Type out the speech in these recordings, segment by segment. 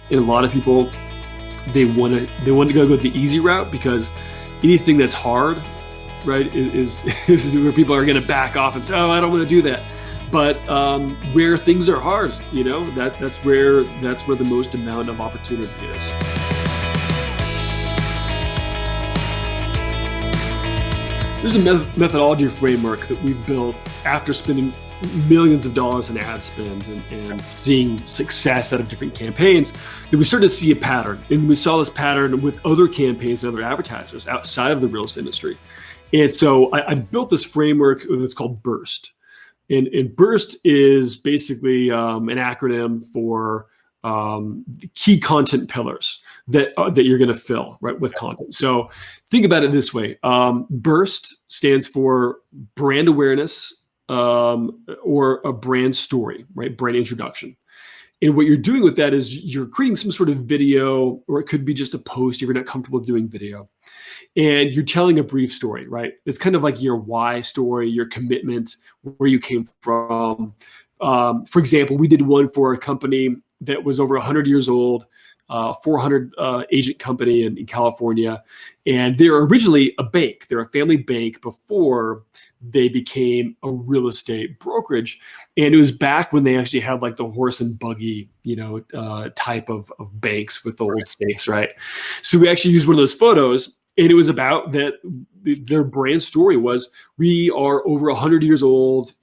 And a lot of people, they want to go the easy route, because anything that's hard, right, is where people are going to back off and say, oh, I don't want to do that. But where things are hard, that's where the most amount of opportunity is. There's a methodology framework that we've built after spending millions of dollars in ad spend and seeing success out of different campaigns, that we started to see a pattern. And we saw this pattern with other campaigns and other advertisers outside of the real estate industry. And so I built this framework that's called BURST. And BURST is basically an acronym for the key content pillars that you're going to fill, right, with content. So think about it this way. BURST stands for brand awareness, or a brand story, right? Brand introduction. And what you're doing with that is you're creating some sort of video, or it could be just a post if you're not comfortable doing video. And you're telling a brief story, right? It's kind of like your why story, your commitment, where you came from. For example, we did one for a company that was over 100 years old, 400 agent company in California. And they're originally a bank. They're a family bank before they became a real estate brokerage. And it was back when they actually had like the horse and buggy, type of banks with the old stakes, right? So we actually used one of those photos, and it was about that. Their brand story was, we are over 100 years old,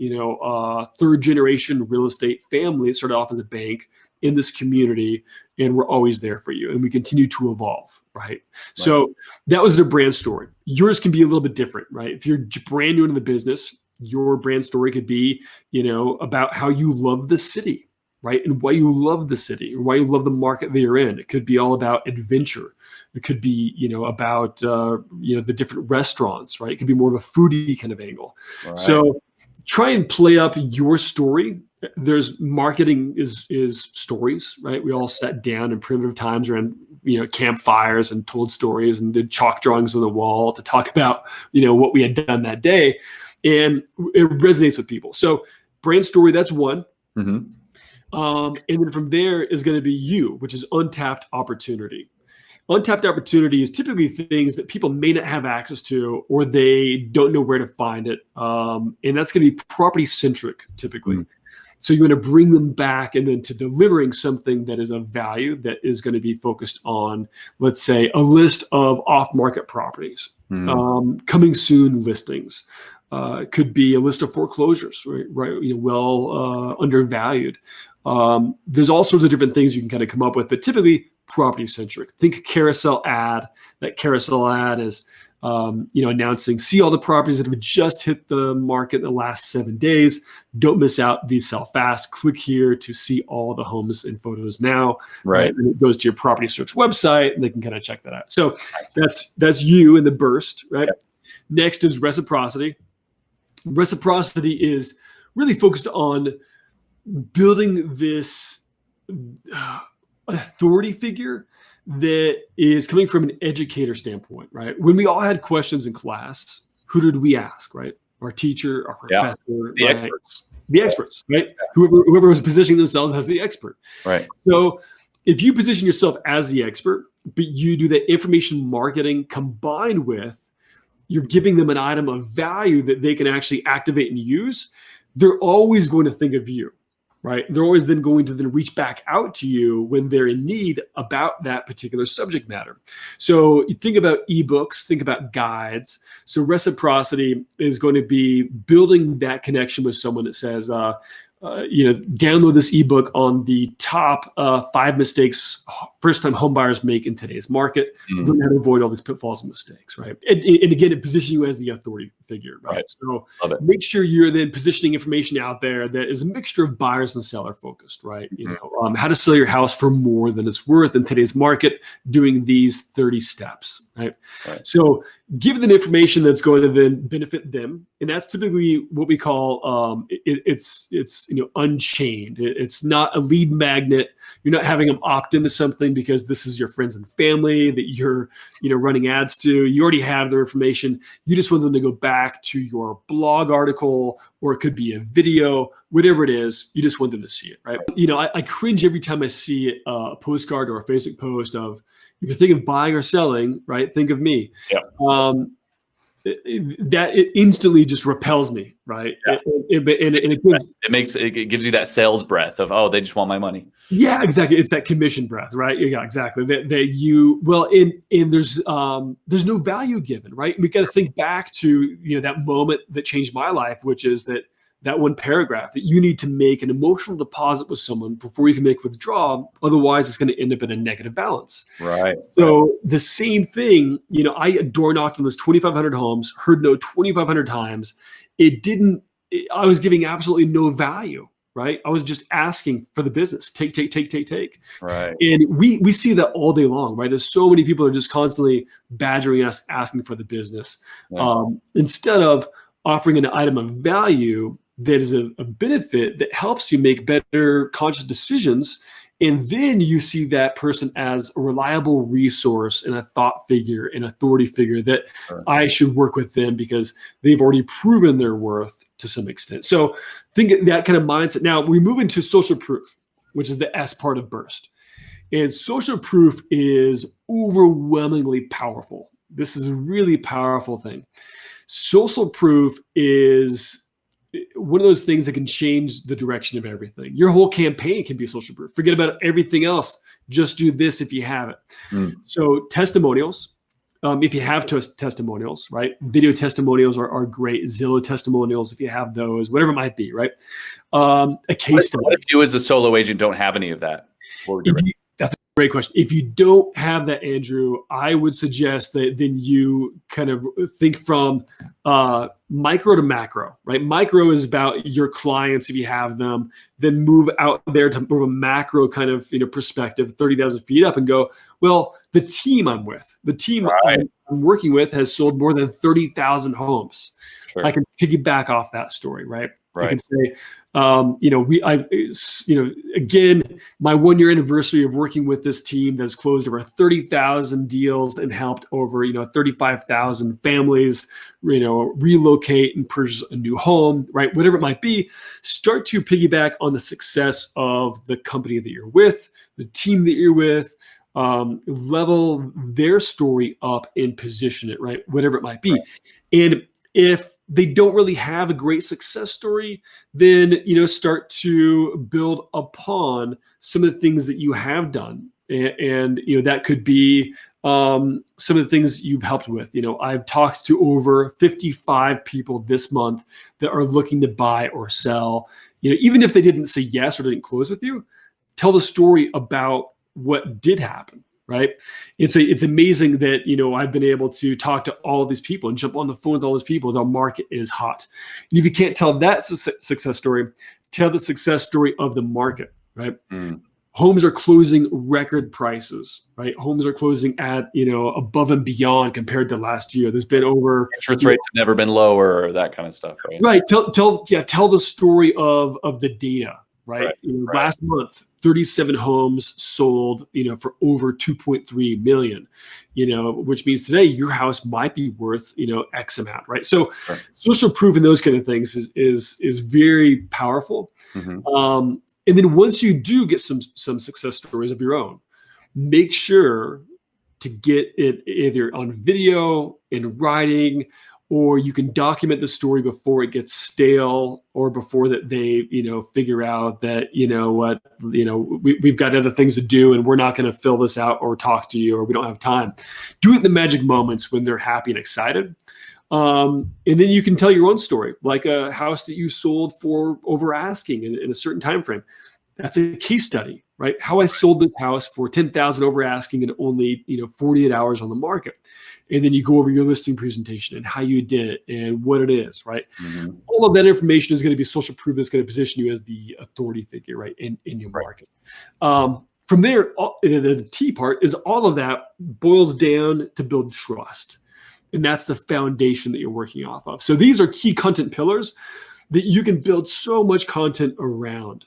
third generation real estate family. It started off as a bank in this community, and we're always there for you, and we continue to evolve, right? So that was their brand story. Yours can be a little bit different, right? If you're brand new into the business, your brand story could be, about how you love the city, right? And why you love the city, or why you love the market that you're in. It could be all about adventure. It could be, about, the different restaurants, right? It could be more of a foodie kind of angle. Right. So try and play up your story. There's marketing is stories, right? We all sat down in primitive times around, campfires and told stories and did chalk drawings on the wall to talk about, what we had done that day. And it resonates with people. So brand story, that's one. Mm-hmm. And then from there is going to be you, which is untapped opportunity. Untapped opportunity is typically things that people may not have access to, or they don't know where to find it. And that's going to be property centric typically. Mm-hmm. So you want to bring them back and then to delivering something that is of value, that is going to be focused on, let's say, a list of off-market properties, coming soon listings. Could be a list of foreclosures, right? Undervalued. There's all sorts of different things you can kind of come up with, but typically property centric. Think carousel ad. That carousel ad is, announcing, see all the properties that have just hit the market in the last 7 days. Don't miss out. These sell fast. Click here to see all the homes and photos now. Right. And it goes to your property search website, and they can kind of check that out. So that's you in the burst, right? Yep. Next is reciprocity. Reciprocity is really focused on building this authority figure that is coming from an educator standpoint, right? When we all had questions in class, who did we ask, right? Our teacher, our professor, the experts. The experts, right? Whoever was positioning themselves as the expert. Right. So if you position yourself as the expert, but you do that information marketing combined with you're giving them an item of value that they can actually activate and use, they're always going to think of you, right? They're always then going to reach back out to you when they're in need about that particular subject matter. So you think about ebooks, think about guides. So reciprocity is going to be building that connection with someone that says, download this ebook on the top 5 mistakes first-time homebuyers make in today's market. Learn how to avoid all these pitfalls and mistakes, right? And again, it positions you as the authority figure, right? So make sure you're then positioning information out there that is a mixture of buyers and seller focused, right? How to sell your house for more than it's worth in today's market, doing these 30 steps, right? So give them information that's going to then benefit them. And that's typically what we call, it's unchained. It's not a lead magnet. You're not having them opt into something because this is your friends and family that you're, running ads to. You already have their information. You just want them to go back to your blog article, or it could be a video, whatever it is. You just want them to see it, right? I cringe every time I see a postcard or a Facebook post of, if you think of buying or selling, right? Think of me. Yeah. That it instantly just repels me, right? Yeah. It gives you that sales breath of, oh, they just want my money. Yeah, exactly. It's that commission breath, right? Yeah, exactly. And there's no value given, right? We got to think back to that moment that changed my life, which is that one paragraph that you need to make an emotional deposit with someone before you can make withdrawal. Otherwise, it's going to end up in a negative balance. Right. So the same thing, I door knocked on those 2,500 homes, heard no 2,500 times. I was giving absolutely no value, right? I was just asking for the business, take. Right. And we see that all day long, right? There's so many people that are just constantly badgering us, asking for the business. Yeah. Instead of offering an item of value that is a benefit that helps you make better conscious decisions. And then you see that person as a reliable resource and a thought figure, an authority figure that I should work with them because they've already proven their worth to some extent. So think that kind of mindset. Now we move into social proof, which is the S part of Burst. And social proof is overwhelmingly powerful. This is a really powerful thing. Social proof is one of those things that can change the direction of everything. Your whole campaign can be social proof. Forget about everything else. Just do this if you have it. So testimonials, if you have testimonials, right? Video testimonials are great. Zillow testimonials, if you have those, whatever it might be, right? A case study. What if you as a solo agent don't have any of that? That's a great question. If you don't have that, Andrew, I would suggest that then you kind of think from micro to macro, right? Micro is about your clients, if you have them, then move out there to more of a macro kind of perspective, 30,000 feet up, and go, well, the team I'm with, the team I'm working with has sold more than 30,000 homes. Sure. I can piggyback off that story, right? Right. I can say, again, my 1-year anniversary of working with this team that's closed over 30,000 deals and helped over, 35,000 families, relocate and purchase a new home, right? Whatever it might be, start to piggyback on the success of the company that you're with, the team that you're with, level their story up and position it, right? Whatever it might be. Right. And if they don't really have a great success story, then start to build upon some of the things that you have done, and that could be some of the things you've helped with. I've talked to over 55 people this month that are looking to buy or sell. Even if they didn't say yes or didn't close with you, tell the story about what did happen. Right. And so it's amazing that, I've been able to talk to all of these people and jump on the phone with all these people. The market is hot. And if you can't tell that success story, tell the success story of the market. Right. Homes are closing record prices. Right. Homes are closing at, above and beyond compared to last year. There's been over interest rates have never been lower, that kind of stuff. Right. Right. Tell the story of the data. Right. Last month, 37 homes sold, for over 2.3 million, which means today your house might be worth, X amount. Right. So social proof and those kind of things is very powerful. And then once you do get some success stories of your own, make sure to get it either on video, in writing, or you can document the story before it gets stale, or before that they, figure out that, we've got other things to do and we're not going to fill this out or talk to you, or we don't have time. Do it in the magic moments when they're happy and excited. And then you can tell your own story, like a house that you sold for over asking in a certain time frame. That's a case study, right? How I sold this house for 10,000 over asking in only 48 hours on the market. And then you go over your listing presentation and how you did it and what it is, right? All of that information is going to be social proof that's going to position you as the authority figure, right, in your market. From there, the T part is all of that boils down to build trust. And that's the foundation that you're working off of. So these are key content pillars that you can build so much content around.